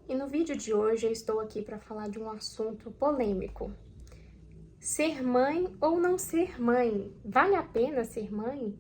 E no vídeo de hoje eu estou aqui para falar de um assunto polêmico. Ser mãe ou não ser mãe? Vale a pena ser mãe?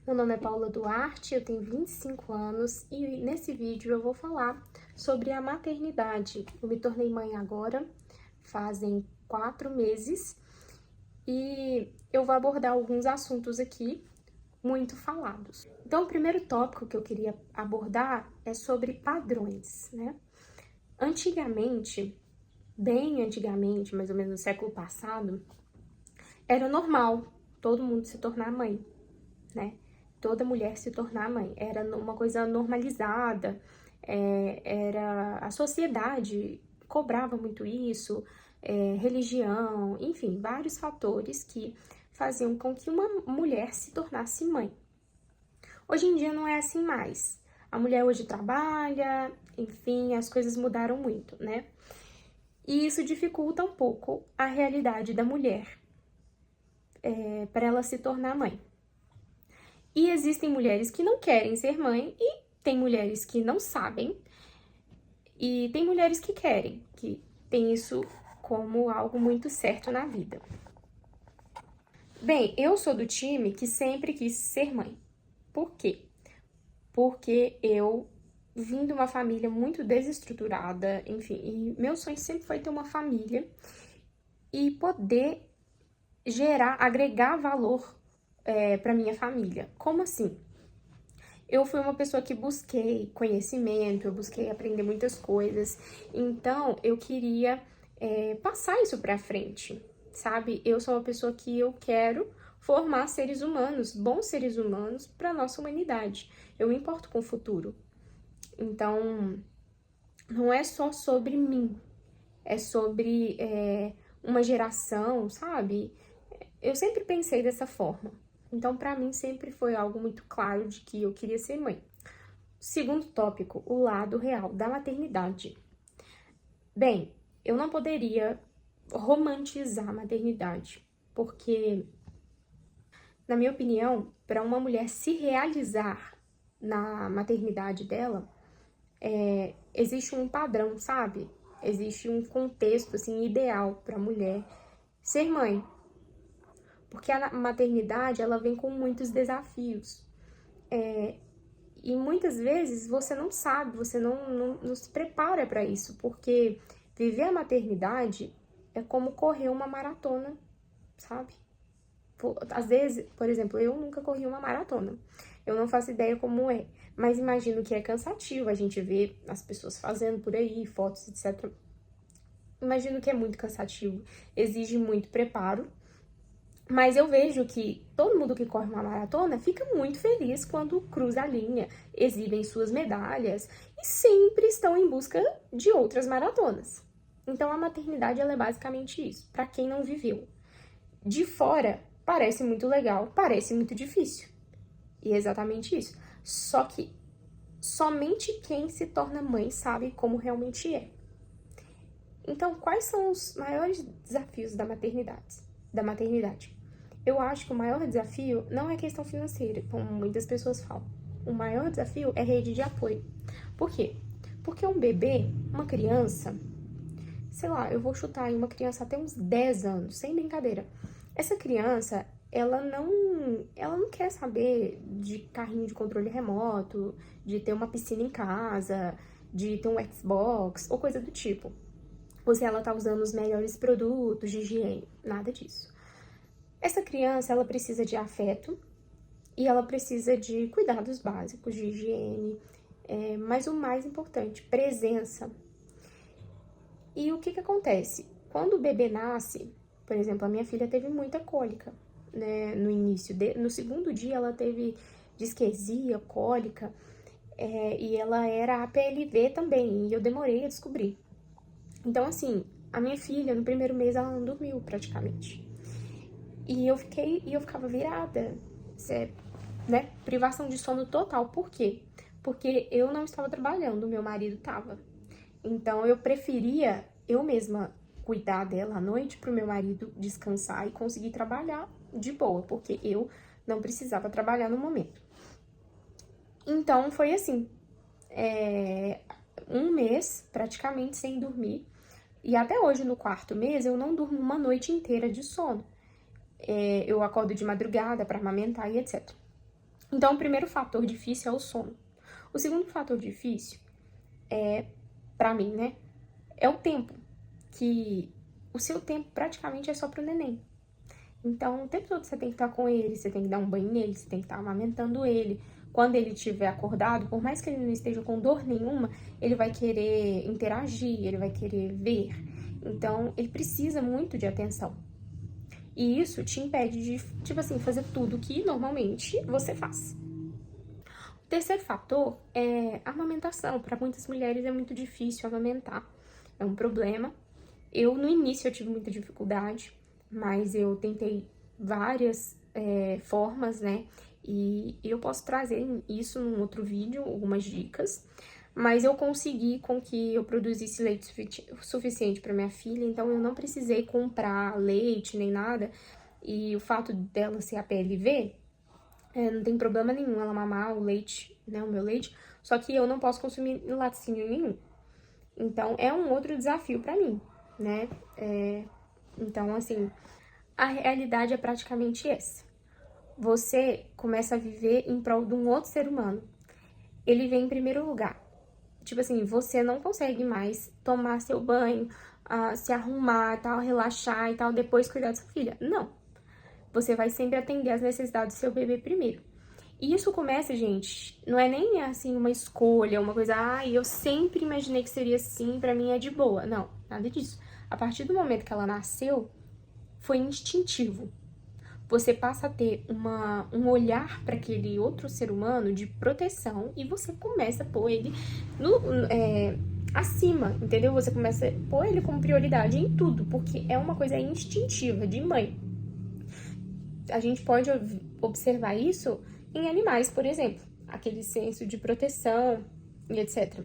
Meu nome é Paula Duarte, eu tenho 25 anos e nesse vídeo eu vou falar sobre a maternidade. Eu me tornei mãe agora, fazem 4 meses, e eu vou abordar alguns assuntos aqui muito falados. Então, o primeiro tópico que eu queria abordar é sobre padrões, né? Antigamente, bem antigamente, mais ou menos no século passado, era normal todo mundo se tornar mãe, né? Toda mulher se tornar mãe. Era uma coisa normalizada, a sociedade cobrava muito isso, religião, enfim, vários fatores que faziam com que uma mulher se tornasse mãe. Hoje em dia não é assim mais. A mulher hoje trabalha, enfim, as coisas mudaram muito, né? E isso dificulta um pouco a realidade da mulher para ela se tornar mãe. E existem mulheres que não querem ser mãe e tem mulheres que não sabem e tem mulheres que querem, que tem isso como algo muito certo na vida. Bem, eu sou do time que sempre quis ser mãe. Por quê? Porque eu vim de uma família muito desestruturada, enfim, e meu sonho sempre foi ter uma família e poder agregar valor para minha família. Como assim? Eu fui uma pessoa que busquei conhecimento, eu busquei aprender muitas coisas, então eu queria passar isso para frente, sabe? Eu sou uma pessoa que eu quero formar seres humanos, bons seres humanos para nossa humanidade. Eu me importo com o futuro. Então, não é só sobre mim, é sobre uma geração, sabe? Eu sempre pensei dessa forma. Então, para mim, sempre foi algo muito claro de que eu queria ser mãe. Segundo tópico, o lado real da maternidade. Bem, eu não poderia romantizar a maternidade, porque, na minha opinião, para uma mulher se realizar na maternidade dela, existe um padrão, sabe? Existe um contexto, assim, ideal para a mulher ser mãe. Porque a maternidade, ela vem com muitos desafios. E muitas vezes você não sabe, você não se prepara para isso, porque viver a maternidade é como correr uma maratona, sabe? Às vezes, por exemplo, eu nunca corri uma maratona, eu não faço ideia como é, mas imagino que é cansativo, a gente vê as pessoas fazendo por aí, fotos, etc. Imagino que é muito cansativo, exige muito preparo. Mas eu vejo que todo mundo que corre uma maratona fica muito feliz quando cruza a linha, exibem suas medalhas e sempre estão em busca de outras maratonas. Então a maternidade ela é basicamente isso, para quem não viveu. De fora parece muito legal, parece muito difícil. E é exatamente isso. Só que somente quem se torna mãe sabe como realmente é. Então, quais são os maiores desafios da maternidade? Eu acho que o maior desafio não é questão financeira, como muitas pessoas falam. O maior desafio é rede de apoio. Por quê? Porque um bebê, uma criança, sei lá, eu vou chutar aí uma criança até uns 10 anos, sem brincadeira. Essa criança, ela não quer saber de carrinho de controle remoto, de ter uma piscina em casa, de ter um Xbox ou coisa do tipo. Ou se ela tá usando os melhores produtos de higiene, nada disso. Essa criança, ela precisa de afeto e ela precisa de cuidados básicos de higiene, mas o mais importante, presença. E o que acontece? Quando o bebê nasce, por exemplo, a minha filha teve muita cólica, né, no início. No segundo dia, ela teve disquesia, cólica, e ela era APLV também, e eu demorei a descobrir. Então, assim, a minha filha, no primeiro mês, ela não dormiu praticamente. E eu ficava virada, né? Privação de sono total. Por quê? Porque eu não estava trabalhando, meu marido estava. Então eu preferia eu mesma cuidar dela à noite para o meu marido descansar e conseguir trabalhar de boa, porque eu não precisava trabalhar no momento. Então foi assim. um mês praticamente sem dormir. E até hoje, no 4º mês, eu não durmo uma noite inteira de sono. Eu acordo de madrugada para amamentar e etc. Então, o primeiro fator difícil é o sono. O segundo fator difícil pra mim, né, é o tempo. Que o seu tempo praticamente é só pro neném. Então, o tempo todo você tem que estar com ele, você tem que dar um banho nele, você tem que estar amamentando ele. Quando ele estiver acordado, por mais que ele não esteja com dor nenhuma, ele vai querer interagir, ele vai querer ver. Então, ele precisa muito de atenção. E isso te impede de, tipo assim, fazer tudo que normalmente você faz. O terceiro fator é a amamentação. Para muitas mulheres é muito difícil amamentar. É um problema. No início, eu tive muita dificuldade, mas eu tentei várias formas, né? E eu posso trazer isso num outro vídeo, algumas dicas. Mas eu consegui com que eu produzisse leite suficiente para minha filha, então eu não precisei comprar leite nem nada. E o fato dela ser a PLV, não tem problema nenhum ela mamar o leite, né, o meu leite, só que eu não posso consumir laticínio nenhum. Então, é um outro desafio para mim, né? Então, assim, a realidade é praticamente essa. Você começa a viver em prol de um outro ser humano. Ele vem em primeiro lugar. Tipo assim, você não consegue mais tomar seu banho, se arrumar, tal, relaxar e tal, depois cuidar da sua filha. Não. Você vai sempre atender às necessidades do seu bebê primeiro. E isso começa, gente, não é nem assim uma escolha, uma coisa, eu sempre imaginei que seria assim, pra mim é de boa. Não, nada disso. A partir do momento que ela nasceu, foi instintivo. Você passa a ter um olhar para aquele outro ser humano de proteção e você começa a pôr ele acima, entendeu? Você começa a pôr ele como prioridade em tudo, porque é uma coisa instintiva de mãe. A gente pode observar isso em animais, por exemplo, aquele senso de proteção e etc.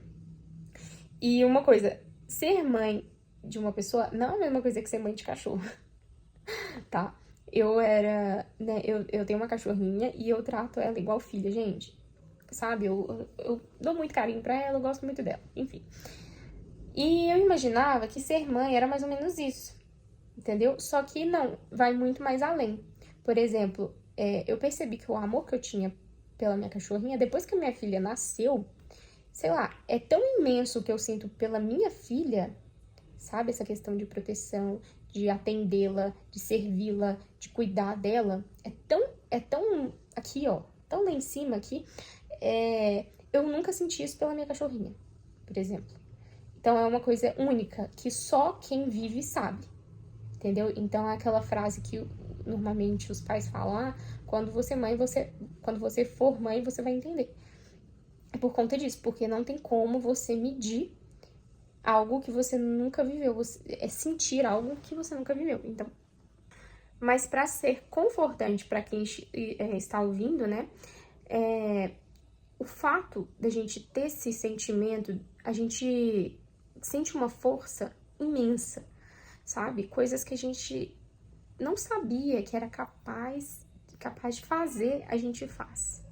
E uma coisa, ser mãe de uma pessoa não é a mesma coisa que ser mãe de cachorro, tá? Eu tenho uma cachorrinha e eu trato ela igual filha, gente. Sabe? Eu dou muito carinho pra ela, eu gosto muito dela, enfim. E eu imaginava que ser mãe era mais ou menos isso, entendeu? Só que não, vai muito mais além. Por exemplo, eu percebi que o amor que eu tinha pela minha cachorrinha, depois que a minha filha nasceu, sei lá, é tão imenso o que eu sinto pela minha filha, sabe? Essa questão de proteção, de atendê-la, de servi-la, de cuidar dela, é tão aqui, ó, tão lá em cima aqui, eu nunca senti isso pela minha cachorrinha, por exemplo. Então, é uma coisa única, que só quem vive sabe, entendeu? Então, é aquela frase que normalmente os pais falam, quando você for mãe, você vai entender. É por conta disso, porque não tem como você medir algo que você nunca viveu, é sentir algo que você nunca viveu. Então, mas para ser confortante para quem está ouvindo, né, o fato da gente ter esse sentimento, a gente sente uma força imensa, sabe? Coisas que a gente não sabia que era capaz de fazer, a gente faz.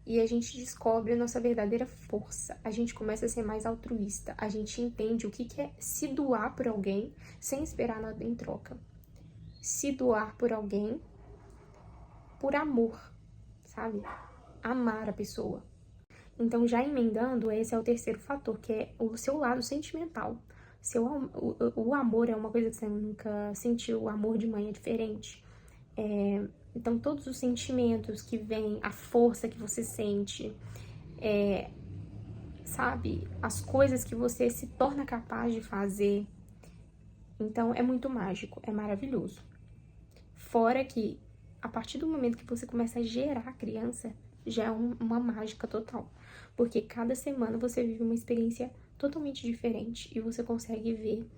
E a gente descobre a nossa verdadeira força. A gente começa a ser mais altruísta. A gente entende o que é se doar por alguém sem esperar nada em troca. Se doar por alguém por amor, sabe? Amar a pessoa. Então, já emendando, esse é o terceiro fator, que é o seu lado sentimental. O amor é uma coisa que você nunca sentiu. O amor de mãe é diferente. Então, todos os sentimentos que vêm, a força que você sente, sabe? As coisas que você se torna capaz de fazer. Então, é muito mágico, é maravilhoso. Fora que, a partir do momento que você começa a gerar a criança, já é uma mágica total. Porque cada semana você vive uma experiência totalmente diferente e você consegue ver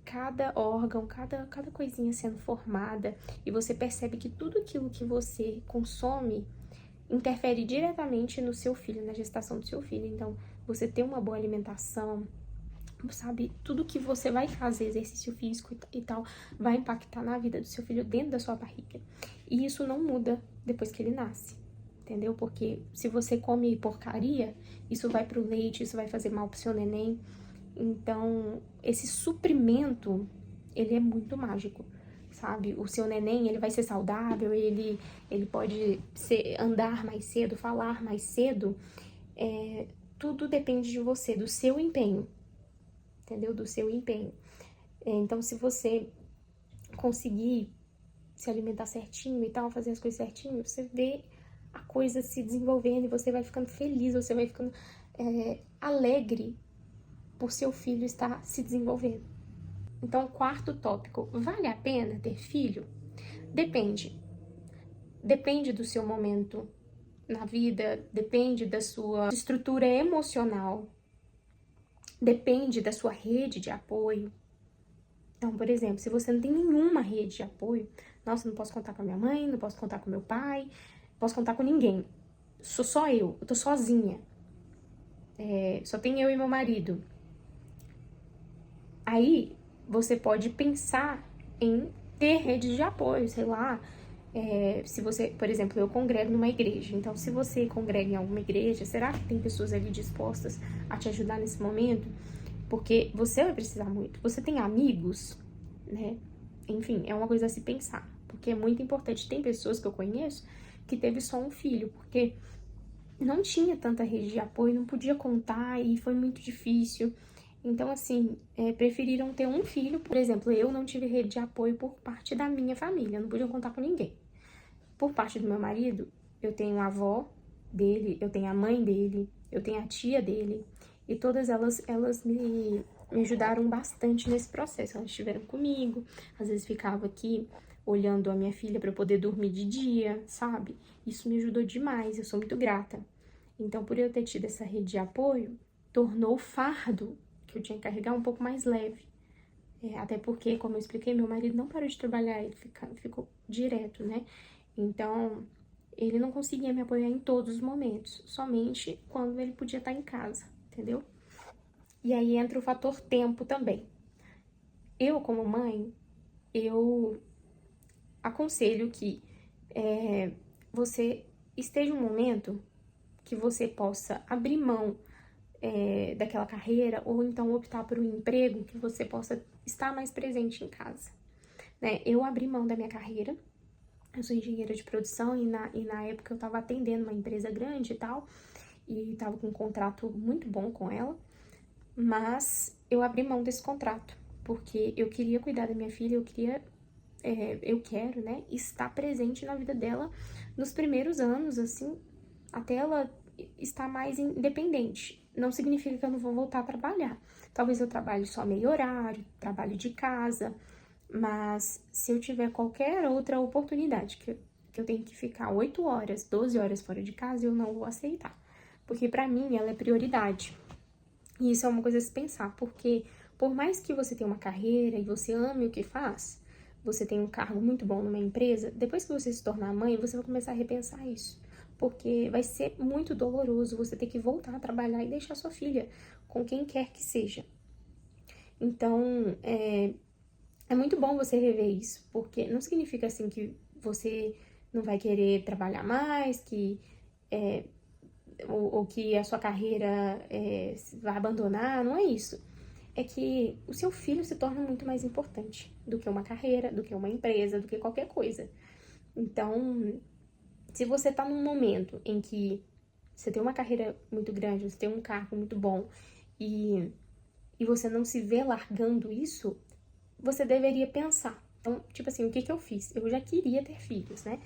cada órgão, cada coisinha sendo formada, e você percebe que tudo aquilo que você consome interfere diretamente no seu filho, na gestação do seu filho. Então, você ter uma boa alimentação, sabe, tudo que você vai fazer, exercício físico e tal, vai impactar na vida do seu filho dentro da sua barriga. E isso não muda depois que ele nasce. entendeu? Porque se você come porcaria, isso vai pro leite, isso vai fazer mal pro seu neném. Então, esse suprimento, ele é muito mágico, sabe? O seu neném, ele vai ser saudável, ele pode andar mais cedo, falar mais cedo. Tudo depende de você, do seu empenho, entendeu? Do seu empenho. Então, se você conseguir se alimentar certinho e tal, fazer as coisas certinho, você vê a coisa se desenvolvendo e você vai ficando feliz, você vai ficando alegre por seu filho estar se desenvolvendo. Então, quarto tópico, vale a pena ter filho? Depende. Depende do seu momento na vida, depende da sua estrutura emocional, depende da sua rede de apoio. Então, por exemplo, se você não tem nenhuma rede de apoio, nossa, não posso contar com a minha mãe, não posso contar com meu pai, não posso contar com ninguém. Sou só eu tô sozinha. Só tem eu e meu marido. Aí, você pode pensar em ter redes de apoio, sei lá. Se você, por exemplo, eu congrego numa igreja. Então, se você congrega em alguma igreja, será que tem pessoas ali dispostas a te ajudar nesse momento? Porque você vai precisar muito. Você tem amigos, né? Enfim, é uma coisa a se pensar. Porque é muito importante. Tem pessoas que eu conheço que teve só um filho, porque não tinha tanta rede de apoio, não podia contar e foi muito difícil. Então, assim, preferiram ter um filho. Por exemplo, eu não tive rede de apoio por parte da minha família, não podia contar com ninguém. Por parte do meu marido, eu tenho a avó dele, eu tenho a mãe dele, eu tenho a tia dele, e todas elas me ajudaram bastante nesse processo. Elas estiveram comigo, às vezes ficava aqui olhando a minha filha para eu poder dormir de dia, sabe? Isso me ajudou demais, eu sou muito grata. Então, por eu ter tido essa rede de apoio, tornou o fardo que eu tinha que carregar um pouco mais leve. Até porque, como eu expliquei, meu marido não parou de trabalhar, ele ficou direto, né? Então, ele não conseguia me apoiar em todos os momentos, somente quando ele podia estar em casa, entendeu? E aí entra o fator tempo também. Eu, como mãe, eu aconselho que você esteja um momento que você possa abrir mão daquela carreira, ou então optar por um emprego que você possa estar mais presente em casa, né? Eu abri mão da minha carreira, eu sou engenheira de produção e na época eu estava atendendo uma empresa grande e tal, e estava com um contrato muito bom com ela, mas eu abri mão desse contrato, porque eu queria cuidar da minha filha, eu quero, né, estar presente na vida dela nos primeiros anos, assim, até ela estar mais independente. Não significa que eu não vou voltar a trabalhar. Talvez eu trabalhe só meio horário, trabalhe de casa, mas se eu tiver qualquer outra oportunidade que eu tenho que ficar 8 horas, 12 horas fora de casa, eu não vou aceitar. Porque pra mim ela é prioridade. E isso é uma coisa a se pensar, porque por mais que você tenha uma carreira e você ame o que faz, você tem um cargo muito bom numa empresa, depois que você se tornar mãe, você vai começar a repensar isso. Porque vai ser muito doloroso você ter que voltar a trabalhar e deixar sua filha com quem quer que seja. Então, é muito bom você rever isso, porque não significa assim que você não vai querer trabalhar mais, ou que a sua carreira vai abandonar, não é isso. É que o seu filho se torna muito mais importante do que uma carreira, do que uma empresa, do que qualquer coisa. Então, se você tá num momento em que você tem uma carreira muito grande, você tem um cargo muito bom e você não se vê largando isso, você deveria pensar. Então, tipo assim, o que eu fiz? Eu já queria ter filhos, né?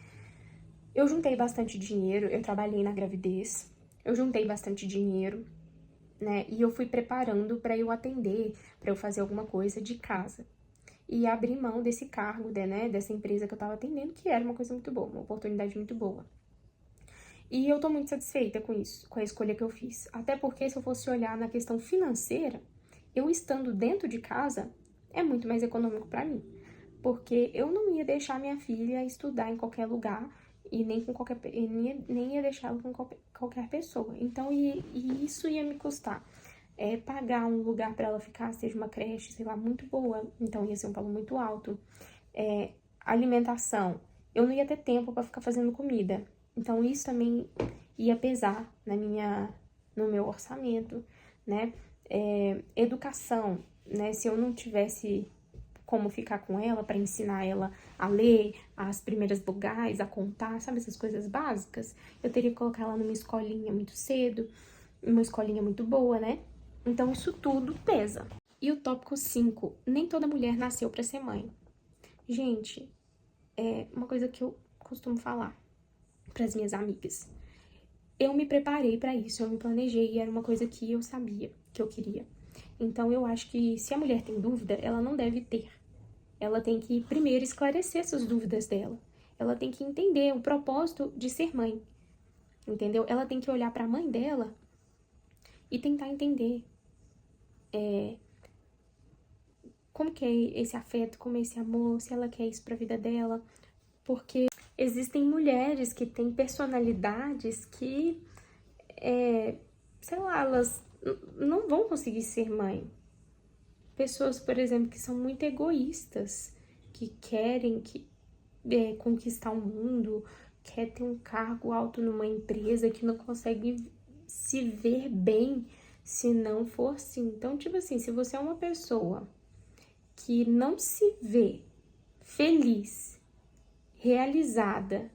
Eu juntei bastante dinheiro, eu trabalhei na gravidez, eu juntei bastante dinheiro, né? E eu fui preparando para eu atender, para eu fazer alguma coisa de casa. E abrir mão desse cargo, né, dessa empresa que eu tava atendendo, que era uma coisa muito boa, uma oportunidade muito boa. E eu tô muito satisfeita com isso, com a escolha que eu fiz. Até porque se eu fosse olhar na questão financeira, eu estando dentro de casa é muito mais econômico para mim. Porque eu não ia deixar minha filha estudar em qualquer lugar e nem com qualquer nem ia deixá-la com qualquer pessoa. Então, e isso ia me custar pagar um lugar para ela ficar, seja uma creche, sei lá, muito boa. Então ia ser um valor muito alto. Alimentação, eu não ia ter tempo para ficar fazendo comida. Então, isso também ia pesar no meu orçamento, né? Educação, né? Se eu não tivesse como ficar com ela para ensinar ela a ler as primeiras vogais, a contar, sabe, essas coisas básicas, eu teria que colocar ela numa escolinha muito cedo, uma escolinha muito boa, né? Então, isso tudo pesa. E o tópico 5, nem toda mulher nasceu para ser mãe. Gente, é uma coisa que eu costumo falar para as minhas amigas. Eu me preparei para isso, eu me planejei, e era uma coisa que eu sabia que eu queria. Então, eu acho que se a mulher tem dúvida, ela não deve ter. Ela tem que primeiro esclarecer essas dúvidas dela. Ela tem que entender o propósito de ser mãe, entendeu? Ela tem que olhar para a mãe dela e tentar entender como que é esse afeto, como é esse amor, se ela quer isso pra vida dela. Porque existem mulheres que têm personalidades que, sei lá, elas não vão conseguir ser mãe. Pessoas, por exemplo, que são muito egoístas, que querem conquistar o mundo, quer ter um cargo alto numa empresa, que não consegue se ver bem se não for assim. Então, tipo assim, se você é uma pessoa que não se vê feliz, realizada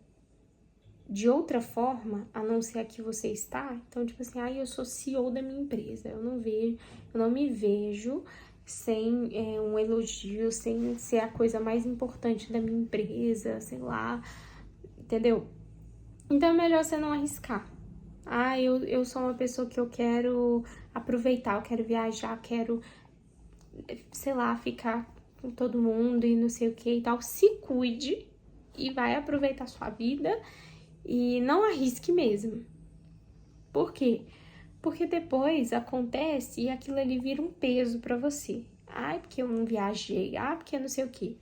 de outra forma, a não ser a que você está, então, tipo assim, eu sou CEO da minha empresa, eu não me vejo sem um elogio, sem ser a coisa mais importante da minha empresa, sei lá, entendeu? Então é melhor você não arriscar. Eu sou uma pessoa que eu quero aproveitar, eu quero viajar, eu quero, sei lá, ficar com todo mundo e não sei o que e tal. Se cuide e vai aproveitar sua vida e não arrisque mesmo. Por quê? Porque depois acontece e aquilo ali vira um peso pra você. Porque eu não viajei. Porque não sei o quê.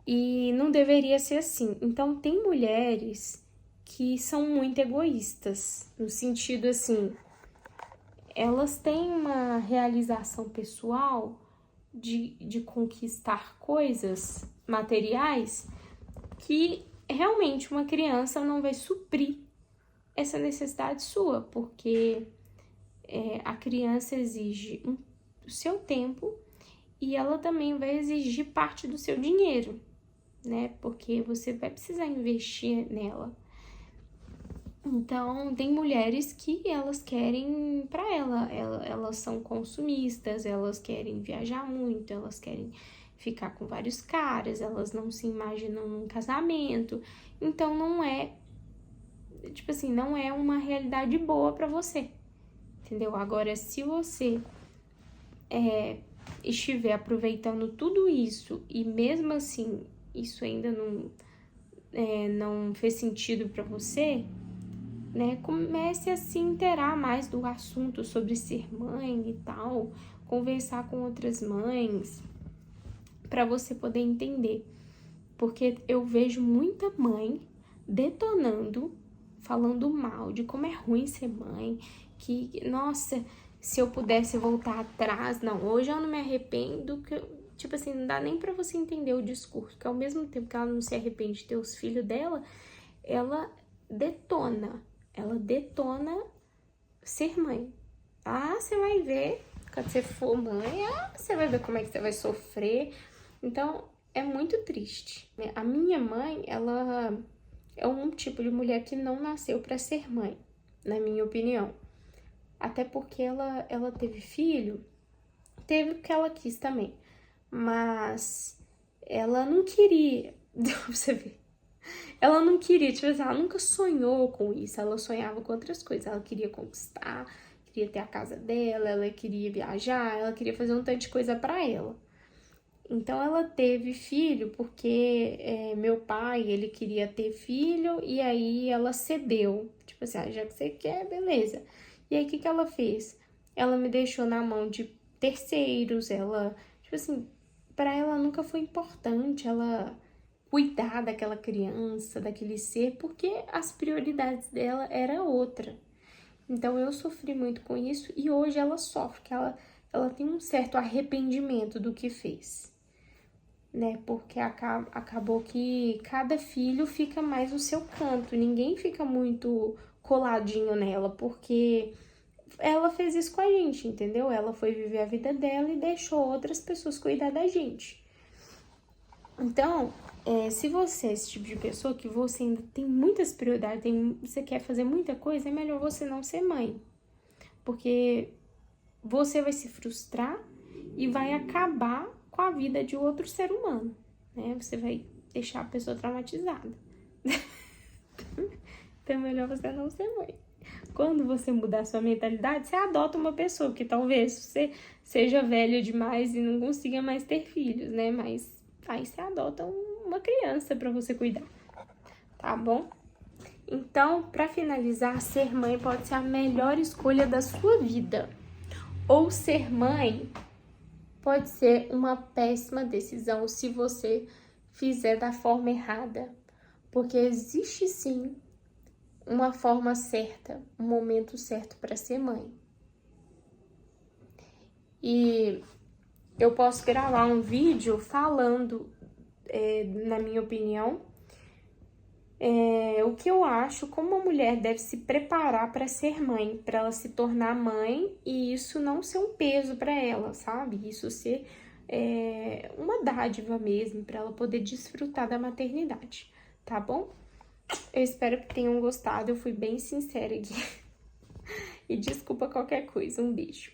E não deveria ser assim. Então, tem mulheres que são muito egoístas, no sentido assim, elas têm uma realização pessoal de conquistar coisas materiais que realmente uma criança não vai suprir essa necessidade sua, porque a criança exige o seu tempo e ela também vai exigir parte do seu dinheiro, né? Porque você vai precisar investir nela. Então, tem mulheres que elas querem para elas são consumistas, elas querem viajar muito, elas querem ficar com vários caras, elas não se imaginam num casamento. Então, não é, tipo assim, não é uma realidade boa para você, entendeu? Agora, se você estiver aproveitando tudo isso e mesmo assim isso ainda não fez sentido para você, né? Comece a se inteirar mais do assunto sobre ser mãe e tal, conversar com outras mães, para você poder entender. Porque eu vejo muita mãe detonando, falando mal de como é ruim ser mãe, que, nossa, se eu pudesse voltar atrás, não, hoje eu não me arrependo, tipo assim, não dá nem pra você entender o discurso, que ao mesmo tempo que ela não se arrepende de ter os filhos dela, ela detona, ela detona ser mãe. Você vai ver, quando você for mãe, você vai ver como é que você vai sofrer. Então, é muito triste, né? A minha mãe, ela é um tipo de mulher que não nasceu para ser mãe, na minha opinião. Até porque ela teve filho, teve porque ela quis também, mas ela não queria, pra você ver. Ela não queria, tipo assim, ela nunca sonhou com isso, ela sonhava com outras coisas, ela queria conquistar, queria ter a casa dela, ela queria viajar, ela queria fazer um tanto de coisa pra ela. Então ela teve filho porque meu pai, ele queria ter filho e aí ela cedeu. Tipo assim, já que você quer, beleza. E aí o que ela fez? Ela me deixou na mão de terceiros, tipo assim, pra ela nunca foi importante ela cuidar daquela criança, daquele ser, porque as prioridades dela era outra. Então eu sofri muito com isso e hoje ela sofre, que ela tem um certo arrependimento do que fez, né? Porque acabou que cada filho fica mais no seu canto, ninguém fica muito coladinho nela, porque ela fez isso com a gente, entendeu? Ela foi viver a vida dela e deixou outras pessoas cuidar da gente. Então, se você é esse tipo de pessoa que você ainda tem muitas prioridades, você quer fazer muita coisa, é melhor você não ser mãe. Porque você vai se frustrar e vai acabar com a vida de outro ser humano, né? Você vai deixar a pessoa traumatizada. Então é melhor você não ser mãe. Quando você mudar sua mentalidade, você adota uma pessoa, porque talvez você seja velha demais e não consiga mais ter filhos, né? Mas aí você adota uma criança para você cuidar, tá bom? Então, para finalizar, ser mãe pode ser a melhor escolha da sua vida. Ou ser mãe pode ser uma péssima decisão se você fizer da forma errada. Porque existe sim uma forma certa, um momento certo para ser mãe. E eu posso gravar um vídeo falando, na minha opinião, o que eu acho, como uma mulher deve se preparar para ser mãe, para ela se tornar mãe e isso não ser um peso para ela, sabe? Isso ser uma dádiva mesmo, para ela poder desfrutar da maternidade, tá bom? Eu espero que tenham gostado, eu fui bem sincera aqui. E desculpa qualquer coisa, um beijo.